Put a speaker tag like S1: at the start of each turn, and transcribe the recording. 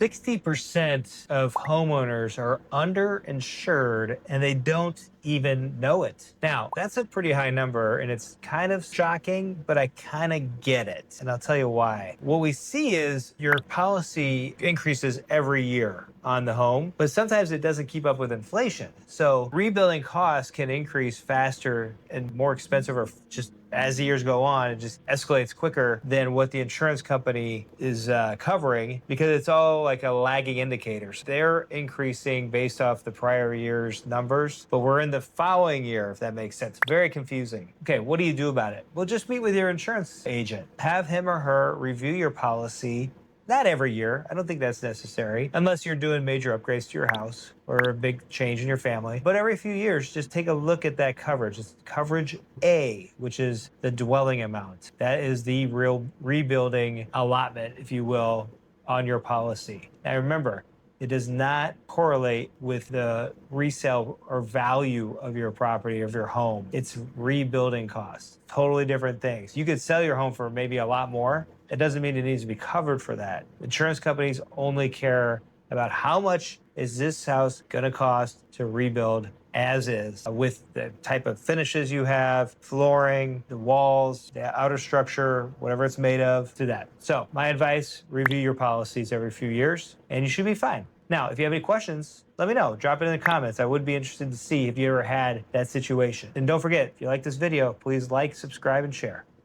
S1: 60% of homeowners are underinsured and they don't even know it. Now, that's a pretty high number and it's kind of shocking, but I kind of get it. And I'll tell you why. What we see is your policy increases every year on the home, but sometimes it doesn't keep up with inflation. So rebuilding costs can increase faster and more expensive, or just as the years go on, it just escalates quicker than what the insurance company is covering, because it's all like a lagging indicators. They're increasing based off the prior year's numbers, but we're in the following year, if that makes sense. Very confusing. Okay, what do you do about it? Well, just meet with your insurance agent. Have him or her review your policy. Not every year. I don't think that's necessary, unless you're doing major upgrades to your house or a big change in your family. But every few years, just take a look at that coverage. It's coverage A, which is the dwelling amount. That is the real rebuilding allotment, if you will, on your policy. Now remember, it does not correlate with the resale or value of your property, of your home. It's rebuilding costs. Totally different things. You could sell your home for maybe a lot more. It doesn't mean it needs to be covered for that. Insurance companies only care about how much is this house going to cost to rebuild as is, with the type of finishes you have, flooring, the walls, the outer structure, whatever it's made of, to that. So my advice, review your policies every few years and you should be fine. Now, if you have any questions, let me know. Drop it in the comments. I would be interested to see if you ever had that situation. And don't forget, if you like this video, please like, subscribe, and share.